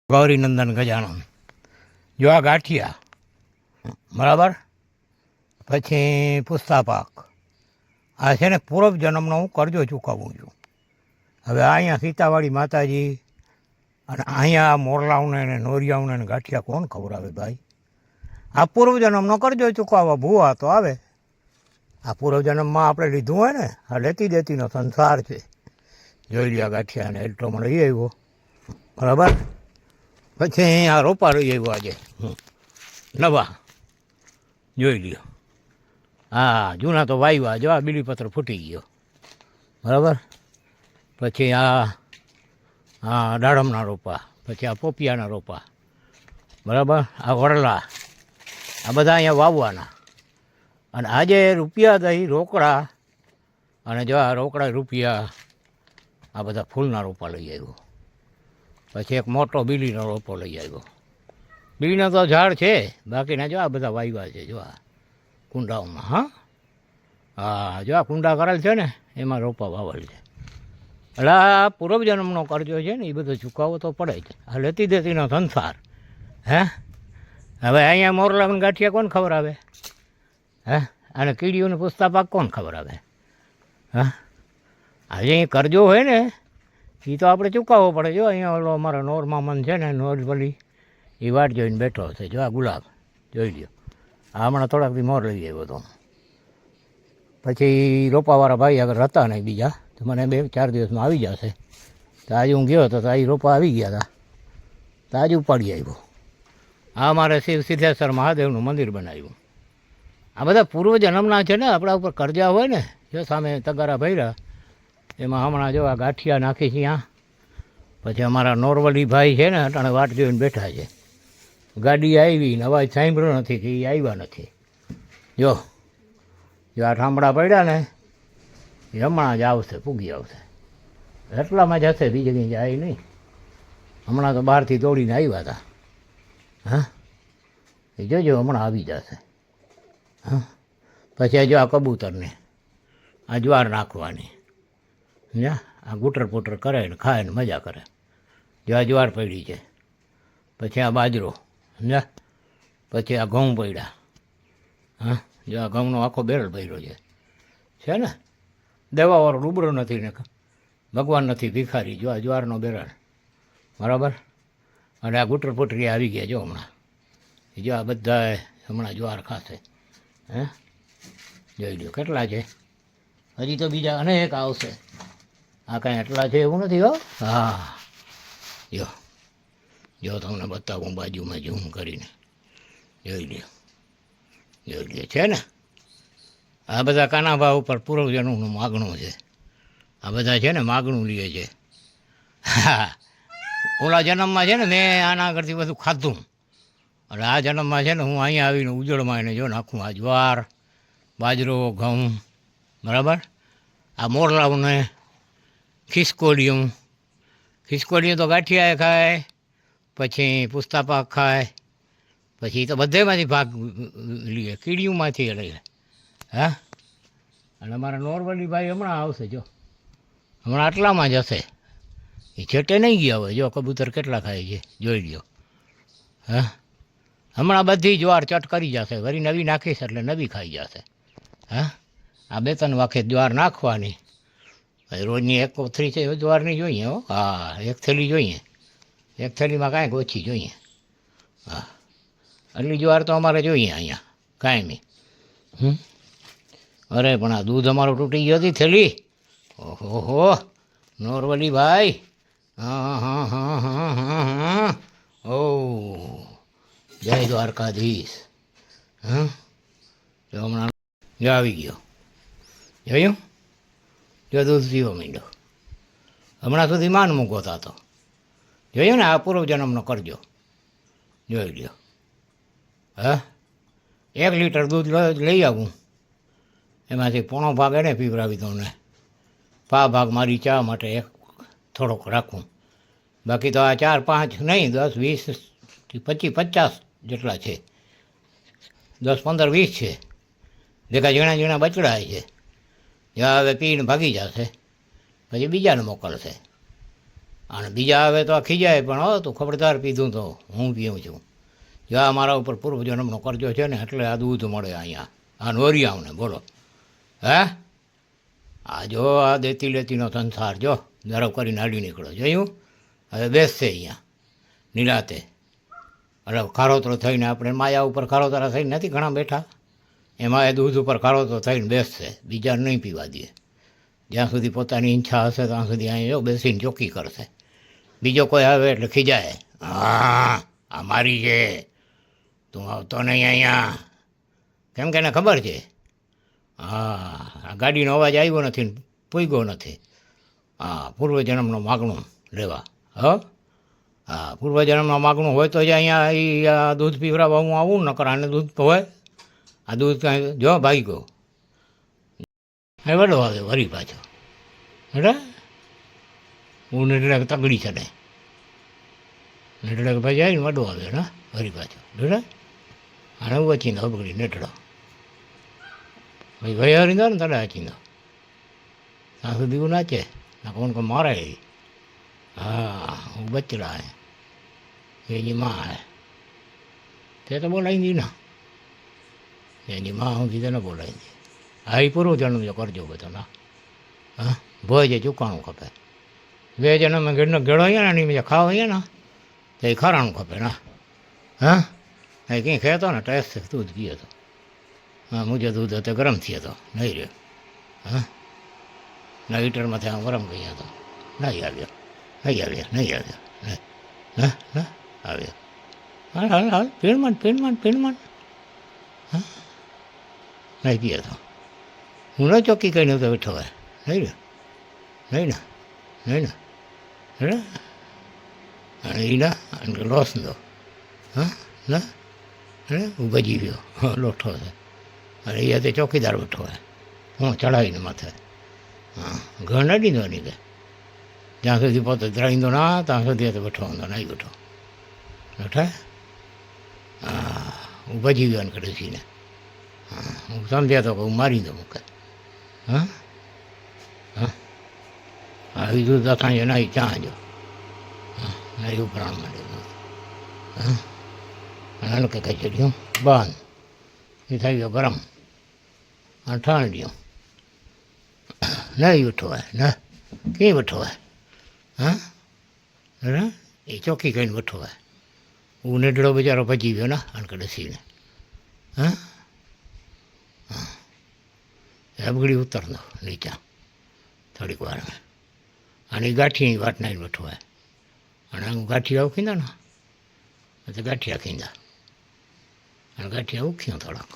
ગૌરીનંદન ગજાનન જો આ ગાંઠિયા બરાબર, પછી પુસ્તા પાક. આ છે ને પૂર્વ જન્મનો હું કરજો ચૂકવું છું. હવે અહીંયા સીતાવાળી માતાજી અને અહીંયા મોરલાઓને ને નોરિયાઓને ને ગાંઠિયા કોણ ખવડાવે ભાઈ? આ પૂર્વ જન્મનો કરજો ચૂકવવા ભૂવા તો આવે. આ પૂર્વ જન્મમાં આપણે લીધું હોય ને, આ લેતી દેતીનો સંસાર છે. જોઈ લ્યા ગાંઠિયાને એટલો મને લઈ આવ્યો બરાબર. પછી આ રોપા લઈ આવ્યો આજે નવા, જોઈ લ્યો. હા, જૂના તો વાવ્યા, જો આ બીલીપત્ર ફૂટી ગયો બરાબર. પછી આ દાડમના રોપા, પછી આ પોપિયાના રોપા બરાબર. આ વડલા, આ બધા અહીંયા વાવવાના. અને આજે રૂપિયા દહીં રોકડા, અને જો આ રોકડા રૂપિયા, આ બધા ફૂલના રોપા લઈ આવ્યો. પછી એક મોટો બીલીનો રોપો લઈ આવ્યો. બીલીનો તો ઝાડ છે, બાકીના જો આ બધા વાવ્યા છે. જો આ કુંડાઓમાં, હા જો આ કુંડા કરેલ છે ને, એમાં રોપા વાવેલ છે. એટલે આ પૂર્વજન્મનો કરજો છે ને, એ બધો ચૂકવવો તો પડે જ. આ લેતી દેતીનો સંસાર. હે, હવે અહીંયા મોરલાને ગાંઠિયા કોણ ખવડાવે? હે, અને કીડીઓને પુસ્તા પાક કોણ ખવડાવે? હા, આજે અહીં કરજો હોય ને, એ તો આપણે ચૂકવવો પડે. જો અહીંયા ઓલો અમારો નોર મામન છે ને, નોરવલી, એ વાટ જોઈને બેઠો છે. જો આ ગુલાબ જોઈ લ્યો. આ હમણાં થોડાક દી મોર લઈ આવ્યો હતો. પછી રોપાવાળા ભાઈ આગળ હતા નહીં બીજા, તો મને 2-4 દિવસમાં આવી જશે. તો આજે હું ગયો હતો તો આ રોપા આવી ગયા હતા, તો આજે ઉપાડી આવ્યો. આ અમારે શિવ સિદ્ધેશ્વર મહાદેવનું મંદિર બનાવ્યું. આ બધા પૂર્વ જન્મના છે ને, આપણા ઉપર કરજા હોય ને. જો સામે તગારા ભર્યા, એમાં હમણાં જો આ ગાંઠિયા નાખી છે ત્યાં. પછી અમારા નોરવલી ભાઈ છે ને, અટાણે વાટ જોઈને બેઠા છે. ગાડી આવી ને અવાજ સાંભળ્યો નથી કે એ આવ્યા નથી. જો આ ઠામડા પડ્યા ને, એ હમણાં જ આવશે, પૂગી આવશે. એટલામાં જ હશે, બીજી કંઈ જાય નહીં. હમણાં તો બહારથી દોડીને આવ્યા હતા. હા, એ જોજો હમણાં આવી જશે. હા, પછી જો આ કબૂતરને આ જ્વાર નાખવાની. સમજ્યા? આ ગુટર પુટર કરે ને ખાય ને મજા કરે. જો આ જ્વાર પડી છે, પછી આ બાજરો, સમજ્યા? પછી આ ઘઉં પડ્યા. હા, જો આ ઘઉંનો આખો બેરલ પડ્યો છે ને. દેવાવાળો રૂબરો નથી ને ભગવાન નથી, ભિખારી. જો આ જ્વારનો બેરલ બરાબર. અને આ ગુટર પુટરી આવી ગયા જો હમણાં. જો આ બધા હમણાં જ્વાર ખાશે. હે, જોઈ લો કેટલા છે. હજી તો બીજા અનેક આવશે. આ કાંઈ એટલા છે એવું નથી હો. હા, જો તમને બતાવું બાજુમાં ઝૂમ કરીને. જોઈ લ્યો છે ને. આ બધા કાનાભા ઉપર પૂર્વજન્મનું માગણું છે. આ બધા છે ને માગણું લે છે. હા, ઓલા જન્મમાં છે ને મેં આના આગળથી બધું ખાધું. અને આ જન્મમાં છે ને હું અહીંયા આવીને ઉજળમાં એને જો નાખું. આ જ્વાર, બાજરો, ઘઉં બરાબર. આ મોરલાઓને ખિસકોડિયું તો ગાંઠિયાએ ખાય, પછી પુસ્તા પાક ખાય, પછી તો બધેમાંથી ભાગ લે, કીડીઓમાંથી લે. હા, અને અમારા નોરવલી ભાઈ હમણાં આવશે. જો હમણાં આટલામાં જ હશે, એ છેટે નહીં ગયા હોય. જો કબૂતર કેટલા ખાય છે જોઈ લ્યો. હા, હમણાં બધી જ્વાર ચટ કરી જશે. વળી નવી નાખીશ એટલે નવી ખાઈ જશે. હા, આ 2-3 વાખે જ્વાર નાખવાની. રોજની 1 કોથળી છે જ્વારની જોઈએ. હો, હા, 1 થેલી જોઈએ. 1 થેલીમાં કાંઈક ઓછી જોઈએ. હા, એટલી જ્વાર તો અમારે જોઈએ અહીંયા કાયમી. અરે પણ આ દૂધ અમારું તૂટી ગયો હતી થેલી. ઓહો નોરવલી ભાઈ. હા. ઓ જય દ્વારકાધીશ. હા, જો હમણાં જો આવી ગયો. જોયું? જો દૂધ પીવો માંડ્યો. હમણાં સુધી માન મૂકો થતો. જોયું ને? આ પૂર્વજન્મનો કરજો. જોઈ લ્યો. હા, 1 લીટર દૂધ લઈ આવું, એમાંથી પોણો ભાગ એને પીવડાવી દઉં ને પા ભાગ મારી ચા માટે થોડોક રાખું. બાકી તો આ 4-5 નહીં, 10, 20, 25, 50 જેટલા છે. 10, 15, 20 છે. ભેગા ઝીણા બચડા છે. જ્યાં હવે પીને ભાગી જશે, પછી બીજાને મોકલશે. અને બીજા આવે તો આ ખીજાય પણ હો તું ખબરદાર પીધું તો હું પીઉં છું. જો આ મારા ઉપર પૂર્વજન્મનો કરજો છે ને એટલે આ દૂધ મળે અહીંયા આ નોરિયાઓને બોલો હે. આ જો આ દેતી લેતીનો સંસાર જો દરવ કરીને હાડી નીકળો જોયું. હવે બેસશે અહીંયા નિરાતે એટલે ખારોતરો થઈને આપણે માયા ઉપર ખારોતરા થઈને નથી ઘણા બેઠા એમાં એ દૂધ ઉપર ખારોતરો થઈને બેસશે બીજા નહીં પીવા દે. જ્યાં સુધી પોતાની ઈચ્છા હશે ત્યાં સુધી અહીંયા જો બેસીને ચોખ્ખી કરશે. બીજો કોઈ આવે એટલે ખીજાય હા આ મારી છે તું આવતો નહીં અહીંયા કેમ કે એને ખબર છે હા આ ગાડીનો અવાજ આવ્યો નથી ને પૂગ્યો નથી. હા પૂર્વજન્મનું માગણું લેવા હા પૂર્વજન્મનું માગણું હોય તો જ અહીંયા એ આ દૂધ પીવડાવવા હું આવું નકર આને દૂધ હોય આ દૂધ કાંઈ જો ભાઈ ગયો એ વડો આવે વરી પાછો એટલે હું એટલે તગડી ચડે નેટડે ભાઈ જાય ને વડો આવે ને વરી પાછો એટલે આને હું અચીંદો બગડી નેટડો ભાઈ ભાઈ હરીંદો ને તને અચીંદો ત્યાં સુધી હું નાચે ના કોણ કોઈ મારે હા હું બચડા હે એની માં હે તે તો બોલાવી દી ના એની માં હું કીધે ને બોલાવી દી હા એ પૂરું જન્મ જો કરજો બધો ના હા ભોય જે ચૂકાણું ખપે બે જન્મ ગેડનો ગેળો અહીંયા ને એની ખાવા અહીંયા ને તો એ ખરાણું ખપે ના હા એ કંઈ કહેતો ને ટેસ્ટ દૂધ પીએ તો હા મુજે દૂધ હતો ગરમ થયો હતો નહીં રહ્યો હા ના હીટરમાંથી આમ ગરમ ગયો હતો નહીં આવ્યો નહીં હા હા આવ્યો હાલ હાલ હાલ પીણમાં હા નહીં પીએ તો હું ન ચોખ્ખી કહીને તો બેઠો હોય નહીં ને હે અને એના અને લોસ દો હા ના હે હું ભજી ગયો હા લોઠો છે અને એ તે ચોકીદાર બેઠો હોય હું ચડાવીને માથે હા ઘર ના દીધો નહીં કે જ્યાં સુધી પોતે ધરાવીંદો ના ત્યાં સુધી તો બેઠો હતો નહીં બેઠો બેઠા હા હું ભજી ગયો ને કડસીને હા હું સમજ્યા તો કે હું મારી દઉં મૂકે હા હા હા બીજું દખાણ નાઈ ત્યાં જો હા નાઈ ઉપરાણ માંડે હા અને કે કચડ્યું બંધ એ થઈ ગયો ગરમ અને ઠંડ્યું નહીં ઉઠો હોય ને કંઈ બેઠો હોય હા એ ચોખ્ખી કહીને બેઠો હોય હું નેડડો બિચારો ભજી ગયો ને અણકડસીને હા હા એ બગડી ઉતરનો નીચા થોડીક વાર અને ગાંઠીની વાત નાઈને બેઠો હોય અને હું ગાંઠિયા ઉખીંદા ને તો ગાંઠિયા ખીંદા અને ગાંઠિયા ઉખ્યો થોડાક